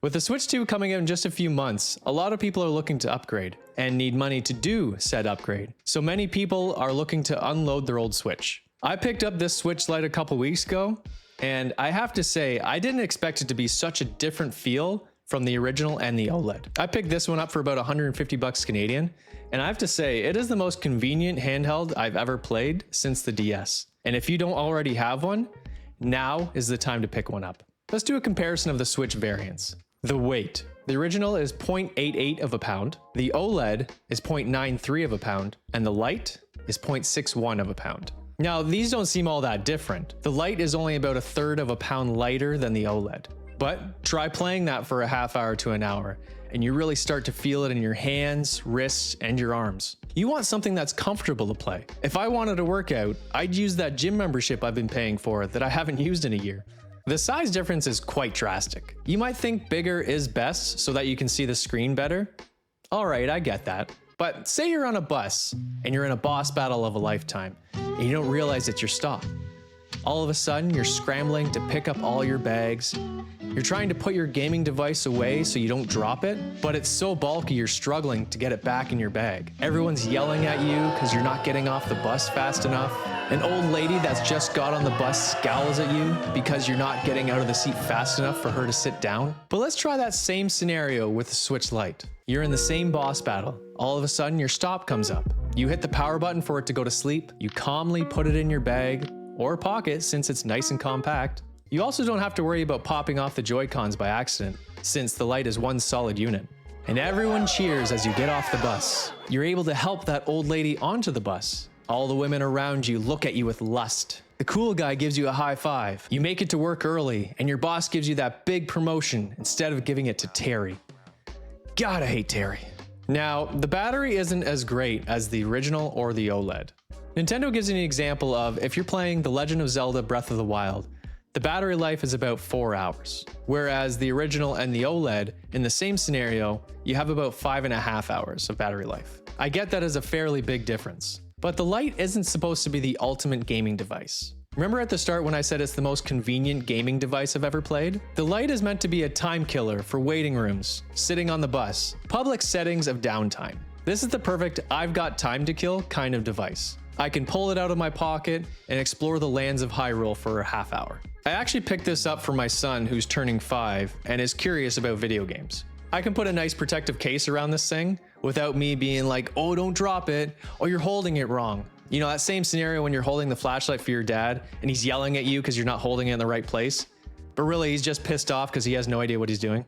With the Switch 2 coming out in just a few months, a lot of people are looking to upgrade and need money to do said upgrade. So many people are looking to unload their old Switch. I picked up this Switch Lite a couple weeks ago, and I have to say, I didn't expect it to be such a different feel from the original and the OLED. I picked this one up for about 150 bucks Canadian, and I have to say, it is the most convenient handheld I've ever played since the DS. And if you don't already have one, now is the time to pick one up. Let's do a comparison of the Switch variants. The weight. The original is 0.88 of a pound, the OLED is 0.93 of a pound, and the Lite is 0.61 of a pound. Now, these don't seem all that different. The Lite is only about 1/3 of a pound lighter than the OLED. But try playing that for a half hour to an hour, and you really start to feel it in your hands, wrists, and your arms. You want something that's comfortable to play. If I wanted to work out, I'd use that gym membership I've been paying for that I haven't used in a year. The size difference is quite drastic. You might think bigger is best so that you can see the screen better. Alright, I get that. But say you're on a bus and you're in a boss battle of a lifetime and you don't realize it's your stop. All of a sudden, you're scrambling to pick up all your bags. You're trying to put your gaming device away so you don't drop it, but it's so bulky you're struggling to get it back in your bag. Everyone's yelling at you because you're not getting off the bus fast enough. An old lady that's just got on the bus scowls at you because you're not getting out of the seat fast enough for her to sit down. But let's try that same scenario with the Switch Lite. You're in the same boss battle. All of a sudden, your stop comes up. You hit the power button for it to go to sleep. You calmly put it in your bag or pocket since it's nice and compact. You also don't have to worry about popping off the Joy-Cons by accident, since the Lite is one solid unit. And everyone cheers as you get off the bus. You're able to help that old lady onto the bus. All the women around you look at you with lust. The cool guy gives you a high five. You make it to work early, and your boss gives you that big promotion instead of giving it to Terry. God, I hate Terry. Now, the battery isn't as great as the original or the OLED. Nintendo gives you an example of if you're playing The Legend of Zelda Breath of the Wild, the battery life is about 4 hours, whereas the original and the OLED, in the same scenario, you have about 5.5 hours of battery life. I get that as a fairly big difference, but the Lite isn't supposed to be the ultimate gaming device. Remember at the start when I said it's the most convenient gaming device I've ever played? The Lite is meant to be a time killer for waiting rooms, sitting on the bus, public settings of downtime. This is the perfect I've got time to kill kind of device. I can pull it out of my pocket and explore the lands of Hyrule for a half hour. I actually picked this up for my son who's turning 5 and is curious about video games. I can put a nice protective case around this thing without me being like, oh, don't drop it, or you're holding it wrong. You know, that same scenario when you're holding the flashlight for your dad and he's yelling at you because you're not holding it in the right place, but really he's just pissed off because he has no idea what he's doing.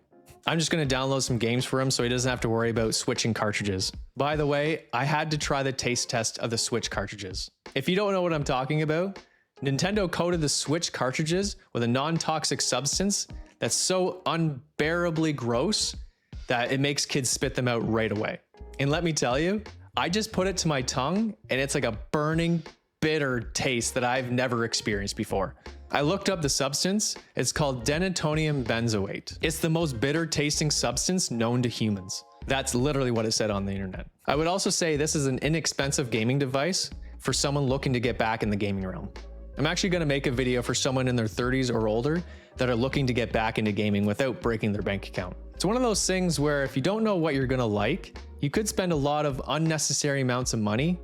I'm just going to download some games for him so he doesn't have to worry about switching cartridges. By the way, I had to try the taste test of the Switch cartridges. If you don't know what I'm talking about, Nintendo coated the Switch cartridges with a non-toxic substance that's so unbearably gross that it makes kids spit them out right away. And let me tell you, I just put it to my tongue and it's like a burning, bitter taste that I've never experienced before. I looked up the substance. It's called denatonium benzoate. It's the most bitter tasting substance known to humans. That's literally what it said on the internet. I would also say this is an inexpensive gaming device for someone looking to get back in the gaming realm. I'm actually going to make a video for someone in their 30s or older that are looking to get back into gaming without breaking their bank account. It's one of those things where if you don't know what you're going to like, you could spend a lot of unnecessary amounts of money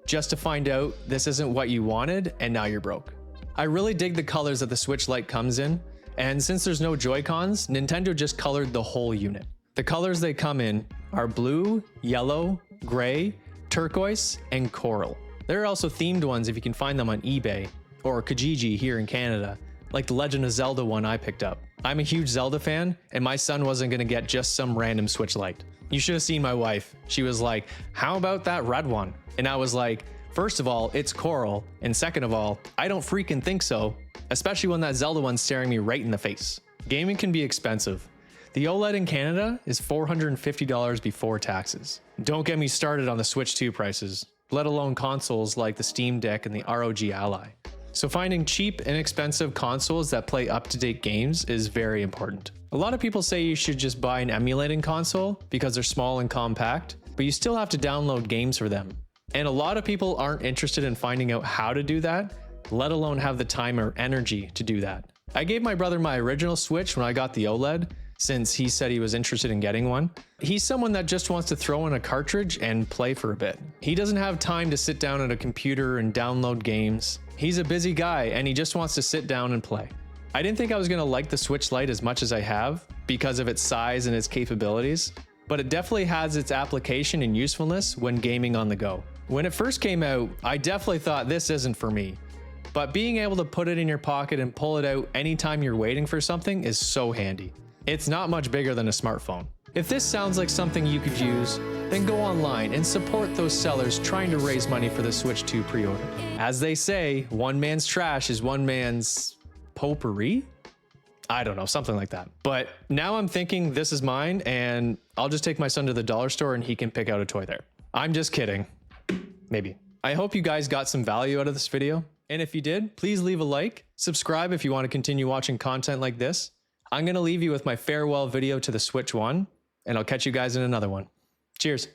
just to find out this isn't what you wanted and now you're broke. I really dig the colors that the Switch Lite comes in, and since there's no Joy-Cons, Nintendo just colored the whole unit. The colors they come in are blue, yellow, gray, turquoise, and coral. There are also themed ones if you can find them on eBay, or Kijiji here in Canada, like the Legend of Zelda one I picked up. I'm a huge Zelda fan, and my son wasn't gonna get just some random Switch Lite. You should have seen my wife. She was like, how about that red one? And I was like, first of all, it's coral, and second of all, I don't freaking think so, especially when that Zelda one's staring me right in the face. Gaming can be expensive. The OLED in Canada is $450 before taxes. Don't get me started on the Switch 2 prices, let alone consoles like the Steam Deck and the ROG Ally. So finding cheap, inexpensive consoles that play up-to-date games is very important. A lot of people say you should just buy an emulating console because they're small and compact, but you still have to download games for them. And a lot of people aren't interested in finding out how to do that, let alone have the time or energy to do that. I gave my brother my original Switch when I got the OLED, since he said he was interested in getting one. He's someone that just wants to throw in a cartridge and play for a bit. He doesn't have time to sit down at a computer and download games. He's a busy guy and he just wants to sit down and play. I didn't think I was going to like the Switch Lite as much as I have because of its size and its capabilities, but it definitely has its application and usefulness when gaming on the go. When it first came out, I definitely thought this isn't for me, but being able to put it in your pocket and pull it out anytime you're waiting for something is so handy. It's not much bigger than a smartphone. If this sounds like something you could use, then go online and support those sellers trying to raise money for the Switch 2 pre-order. As they say, one man's trash is one man's potpourri? I don't know, something like that. But now I'm thinking this is mine and I'll just take my son to the dollar store and he can pick out a toy there. I'm just kidding. Maybe. I hope you guys got some value out of this video. And if you did, please leave a like, subscribe if you want to continue watching content like this. I'm going to leave you with my farewell video to the Switch 1, and I'll catch you guys in another one. Cheers.